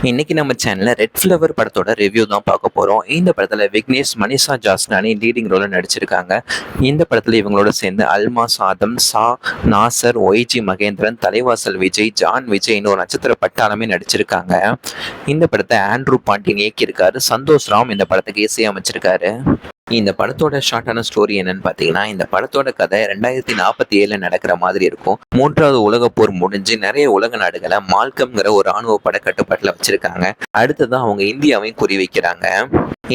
இன்னைக்கு நம்ம சேனல்ல ரெட் ஃப்ளவர் படத்தோட ரிவ்யூ தான் பார்க்க போறோம். இந்த படத்துல விக்னேஷ், மனிஷா ஜாஸ்னானி லீடிங் ரோல நடிச்சிருக்காங்க. இந்த படத்துல இவங்களோட சேர்ந்து அல்மாஸ் ஆதம், நாசர், ஒய்ஜி மகேந்திரன், தலைவாசல் விஜய், ஜான் விஜய்னு ஒரு நட்சத்திர பட்டாளமே நடிச்சிருக்காங்க. இந்த படத்தை ஆண்ட்ரூ பாண்டியன் இயக்கியிருக்காரு. சந்தோஷ் ராம் இந்த படத்துக்கு இசையமைச்சிருக்காரு. இந்த படத்தோட ஷார்ட்டான ஸ்டோரி என்னன்னு பார்த்தீங்கன்னா, இந்த படத்தோட கதை 2047 நடக்கிற மாதிரி இருக்கும். 3வது உலக போர் முடிஞ்சு நிறைய உலக நாடுகளை மால்கம்ங்கிற ஒரு ராணுவ படை கட்டுப்பாட்டில் வச்சிருக்காங்க. அடுத்ததான் அவங்க இந்தியாவையும் குறி வைக்கிறாங்க.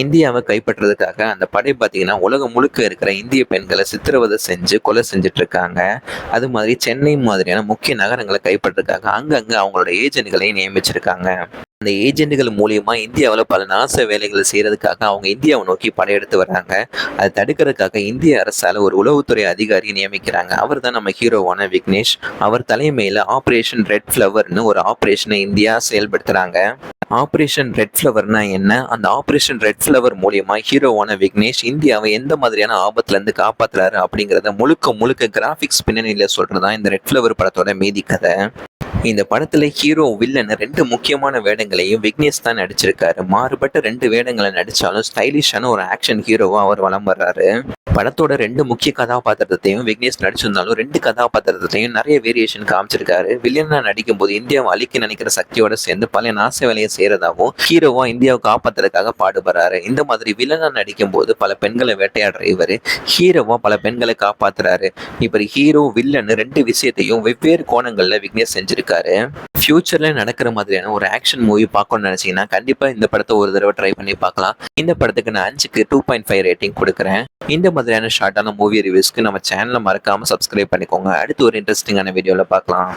இந்தியாவை கைப்பற்றுறதுக்காக அந்த படை பார்த்தீங்கன்னா உலகம் முழுக்க இருக்கிற இந்திய பெண்களை சித்திரவதை செஞ்சு கொலை செஞ்சுட்டு இருக்காங்க. அது மாதிரி சென்னை மாதிரியான முக்கிய நகரங்களை கைப்பற்றுறதுக்காக அங்கங்க அவங்களோட ஏஜென்ட்களையும் நியமிச்சிருக்காங்க. அந்த ஏஜென்ட்கள் மூலியமா இந்தியாவில் பல நாச வேலைகளை செய்யறதுக்காக அவங்க இந்தியாவை நோக்கி படையெடுத்து வர்றாங்க. அதை தடுக்கிறதுக்காக இந்திய அரசால ஒரு உளவுத்துறை அதிகாரியை நியமிக்கிறாங்க. அவர் தான் நம்ம ஹீரோவான விக்னேஷ். அவர் தலைமையில ஆபரேஷன் ரெட் ஃப்ளவர்னு ஒரு ஆபரேஷனை இந்தியா செயல்படுத்துறாங்க. ஆபரேஷன் ரெட் ஃப்ளவர்னா என்ன? அந்த ஆபரேஷன் ரெட் ஃப்ளவர் மூலியமா ஹீரோவான விக்னேஷ் இந்தியாவை எந்த மாதிரியான ஆபத்துல இருந்து காப்பாத்துறாரு அப்படிங்கறத முழுக்க முழுக்க கிராபிக்ஸ் பின்னணியில சொல்றதா இந்த ரெட் ஃப்ளவர் படத்தோட மீதி கதை. இந்த படத்துல ஹீரோ வில்லன் 2 முக்கியமான வேடங்களையும் விக்னேஷ் தான் நடிச்சிருக்காரு. மாறுபட்ட 2 வேடங்களை நடிச்சாலும் ஸ்டைலிஷான ஒரு ஆக்ஷன் ஹீரோவா அவர் வலம் வர்றாரு. படத்தோட 2 முக்கிய கதாபாத்திரத்தையும் விக்னேஷ் நடிச்சிருந்தாலும் 2 கதாபாத்திரத்தையும் நிறைய வேரியேஷன் காமிச்சிருக்காரு. வில்லனா நடிக்கும் போது இந்தியாவை அழிக்க நினைக்கிற சக்தியோட சேர்ந்து பல நாச வேலையை செய்யறதாகவும் ஹீரோவா இந்தியாவை காப்பாத்துறதுக்காக பாடுபடுறாரு. இந்த மாதிரி வில்லனா நடிக்கும் போது பல பெண்களை வேட்டையாடுற இவரு ஹீரோவா பல பெண்களை காப்பாத்துறாரு. இப்படி ஹீரோ வில்லன் 2 விஷயத்தையும் வெவ்வேறு கோணங்கள்ல விக்னேஷ் செஞ்சிருக்காரு. ஃபியூச்சர்ல நடக்கிற மாதிரியான ஒரு ஆக்ஷன் மூவி பார்க்கணும்னு நினைச்சீங்கன்னா கண்டிப்பா இந்த படத்தை ஒரு தடவை ட்ரை பண்ணி பார்க்கலாம். இந்த படத்துக்கு நான் 5க்கு 2.5 ரேட்டிங் கொடுக்குறேன். இந்த மாதிரியான ஷார்ட்டான மூவி ரிவ்யூஸ்க்கு நம்ம சேனலை மறக்காம சப்ஸ்கிரைப் பண்ணிக்கோங்க. அடுத்து ஒரு இன்ட்ரெஸ்டிங்கான வீடியோல பார்க்கலாம்.